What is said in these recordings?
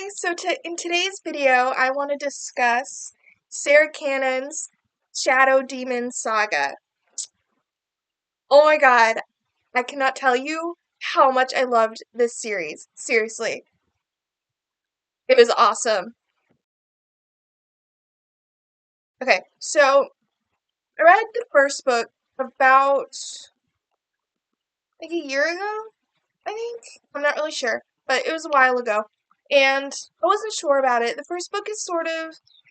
Hi, so in today's video, I want to discuss Sarra Cannon's Shadow Demon Saga. Oh my god, I cannot tell you how much I loved this series. Seriously, it was awesome. Okay, so I read the first book about like a year ago, I think. I'm not really sure, but it was a while ago. And I wasn't sure about it. The first book is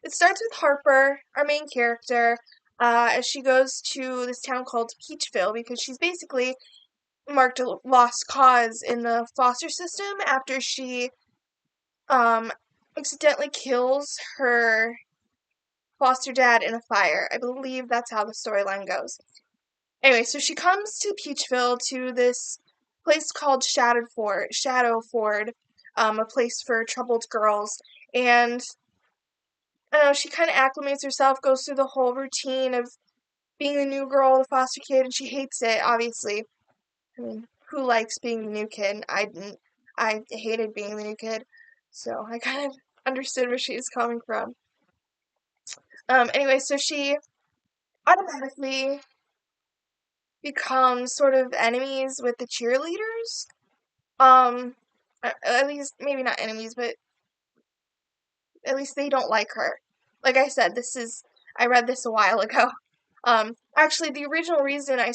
it starts with Harper, our main character, as she goes to this town called Peachville because she's basically marked a lost cause in the foster system after she um, accidentally kills her foster dad in a fire. I believe that's how the storyline goes. Anyway, so she comes to Peachville to this place called Shadowford, a place for troubled girls, and I don't know, she kind of acclimates herself, goes through the whole routine of being the new girl, the foster kid, and she hates it, obviously. I mean, who likes being the new kid? I didn't. I hated being the new kid, so I kind of understood where she was coming from. Anyway, so she automatically becomes sort of enemies with the cheerleaders. Um, at least, maybe not enemies, but at least they don't like her. Like I said, I read this a while ago. Actually, the original reason I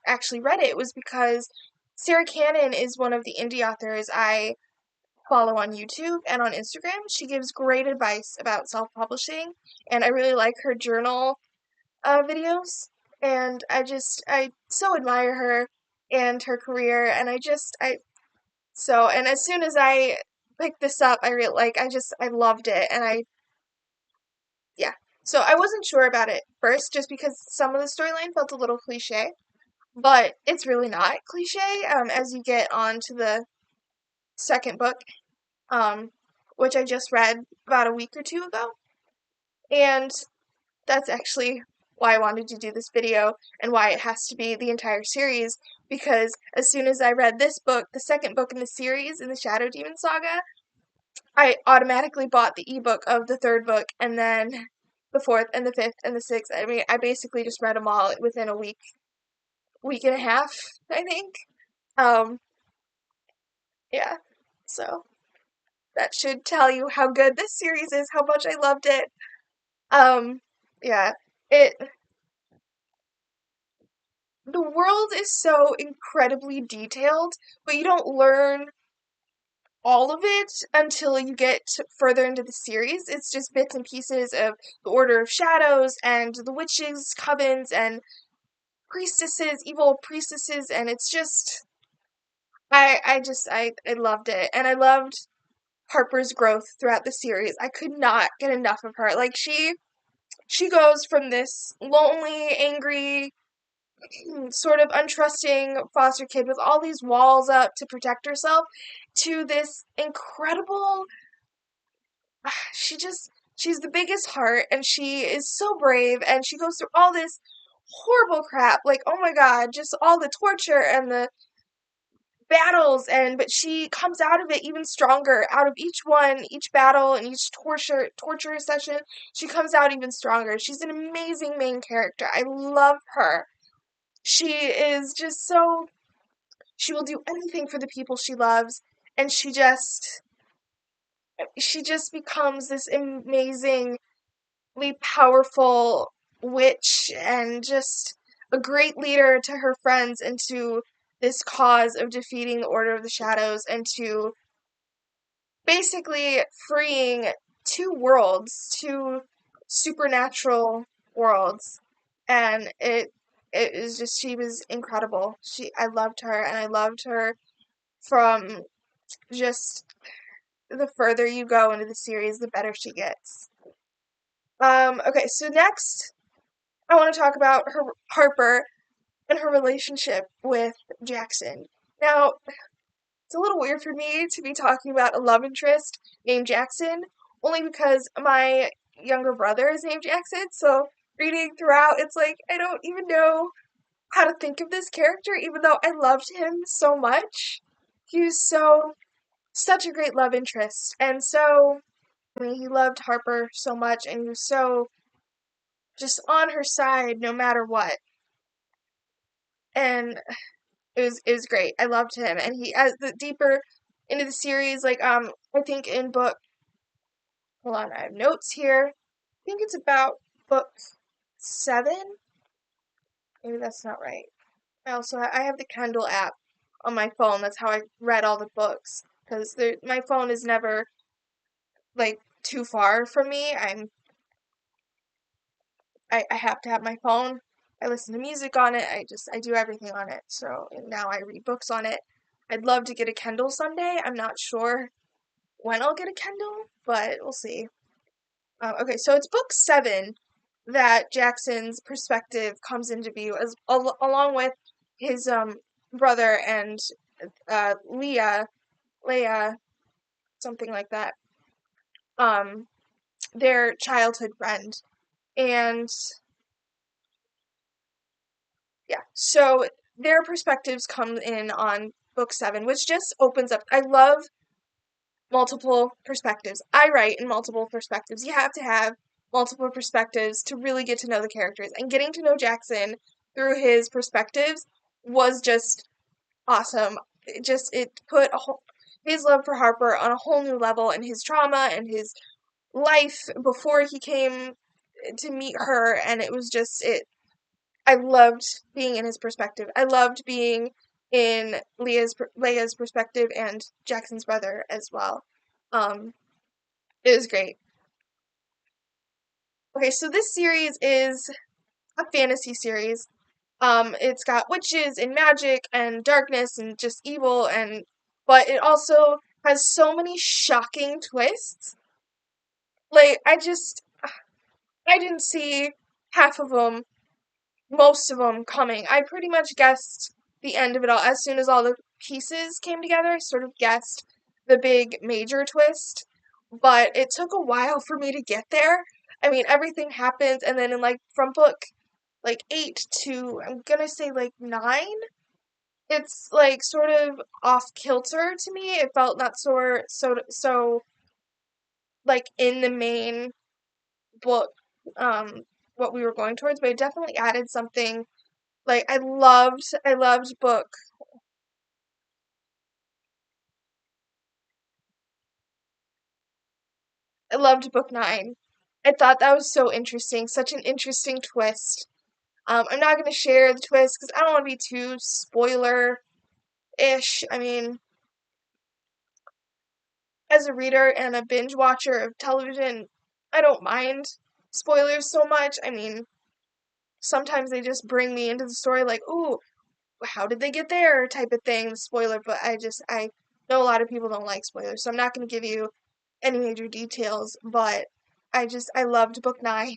actually read it was because Sarra Cannon is one of the indie authors I follow on YouTube and on Instagram. She gives great advice about self-publishing, and I really like her journal videos. And I so admire her and her career, and and as soon as I picked this up, I loved it, and yeah. So I wasn't sure about it first, just because some of the storyline felt a little cliche, but it's really not cliche, as you get on to the second book, um, which I just read about a week or two ago, and that's actually why I wanted to do this video, and why it has to be the entire series, because as soon as I read this book, the second book in the series, in the Shadow Demon Saga, I automatically bought the ebook of the third book, and then the fourth, and the fifth, and the sixth. I mean, I basically just read them all within a week and a half, I think. Um, yeah. So that should tell you how good this series is, how much I loved it. Um, yeah. It the world is so incredibly detailed, but you don't learn all of it until you get further into the series. It's just bits and pieces of the Order of Shadows and the witches' covens and evil priestesses, and it's just I loved it, and I loved Harper's growth throughout the series. I could not get enough of her. Like she goes from this lonely, angry, sort of untrusting foster kid with all these walls up to protect herself to this incredible she's the biggest heart, and she is so brave, and she goes through all this horrible crap, like, oh my god, just all the torture and the battles, and but she comes out of it even stronger. Out of each battle and each torture session, she comes out even stronger. She's an amazing main character. I love her. She is just so she will do anything for the people she loves, and she just becomes this amazingly powerful witch, and just a great leader to her friends and to this cause of defeating the Order of the Shadows, and to basically freeing two supernatural worlds. And it is just she was incredible. I loved her, and I loved her from just the further you go into the series, the better she gets. Okay, so next I want to talk about Harper and her relationship with Jackson. Now, it's a little weird for me to be talking about a love interest named Jackson, only because my younger brother is named Jackson, so reading throughout, it's like I don't even know how to think of this character, even though I loved him so much. He was so such a great love interest. And so, I mean, he loved Harper so much, and he was so just on her side no matter what. And it was great. I loved him. And he, as the deeper into the series, like, I think in book, hold on, I have notes here. I think it's about book 7. Maybe that's not right. I have the Kindle app on my phone. That's how I read all the books, because my phone is never like too far from me. I have to have my phone. I listen to music on it. I do everything on it. So and now I read books on it. I'd love to get a Kindle someday. I'm not sure when I'll get a Kindle, but we'll see. Okay, so it's book 7 that Jackson's perspective comes into view, along with his brother and Leah, something like that. Um, their childhood friend, and yeah, so their perspectives come in on book 7, which just opens up. I love multiple perspectives. I write in multiple perspectives. You have to have multiple perspectives to really get to know the characters. And getting to know Jackson through his perspectives was just awesome. It put his love for Harper on a whole new level, and his trauma and his life before he came to meet her, and it was just it I loved being in his perspective. I loved being in Leia's perspective and Jackson's brother as well. Um, it was great. Okay, so this series is a fantasy series. It's got witches and magic and darkness and just evil, and but it also has so many shocking twists. Like I didn't see half of them, most of them coming. I pretty much guessed the end of it all. As soon as all the pieces came together, I sort of guessed the big major twist. But it took a while for me to get there. I mean, everything happens, and then in like from book like 8 to I'm gonna say like 9, it's like sort of off kilter to me. It felt not so like in the main book, um what we were going towards, but it definitely added something. Like I loved book 9. I thought that was so interesting, such an interesting twist. I'm not gonna share the twist because I don't want to be too spoiler-ish. I mean, as a reader and a binge watcher of television, I don't mind spoilers so much. I mean, sometimes they just bring me into the story like, ooh, how did they get there type of thing, spoiler, but I know a lot of people don't like spoilers, so I'm not going to give you any major details, but I loved book 9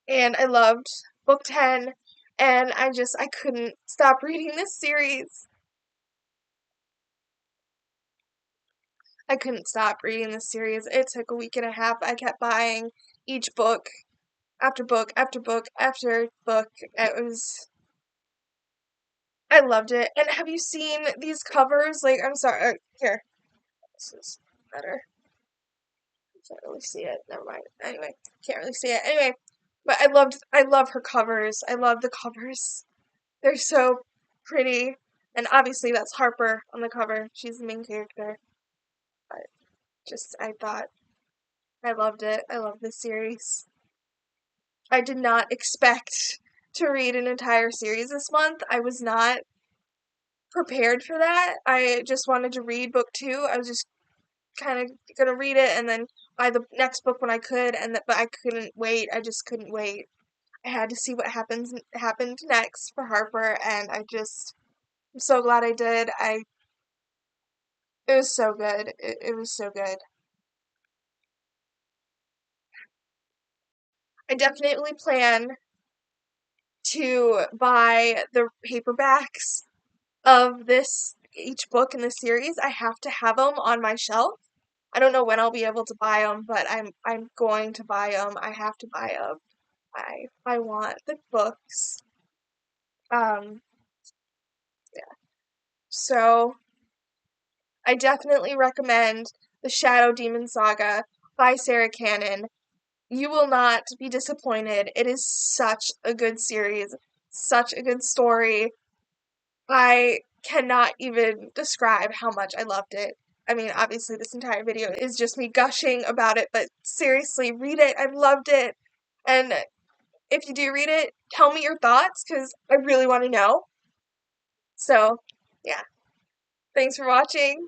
and I loved book 10, and I couldn't stop reading this series. I couldn't stop reading this series. It took a week and a half. I kept buying each book after book after book after book. I loved it. And have you seen these covers? Like, I'm sorry. Here, this is better. Can't really see it. Never mind. Anyway, can't really see it. Anyway, but I love her covers. I love the covers. They're so pretty. And obviously that's Harper on the cover. She's the main character. But I thought I loved it. I love this series. I did not expect to read an entire series this month. I was not prepared for that. I just wanted to read book 2. I was just kind of gonna read it and then buy the next book when I could, but I couldn't wait. I just couldn't wait. I had to see what happened next for Harper, and I'm so glad I did. It was so good. It was so good. I definitely plan to buy the paperbacks of this each book in the series. I have to have them on my shelf. I don't know when I'll be able to buy them, but I'm going to buy them. I have to buy them. I want the books. Um, yeah. So I definitely recommend The Shadow Demon Saga by Sarra Cannon. You will not be disappointed. It is such a good series, such a good story. I cannot even describe how much I loved it. I mean, obviously, this entire video is just me gushing about it, but seriously, read it. I loved it. And if you do read it, tell me your thoughts because I really want to know. So, yeah. Thanks for watching.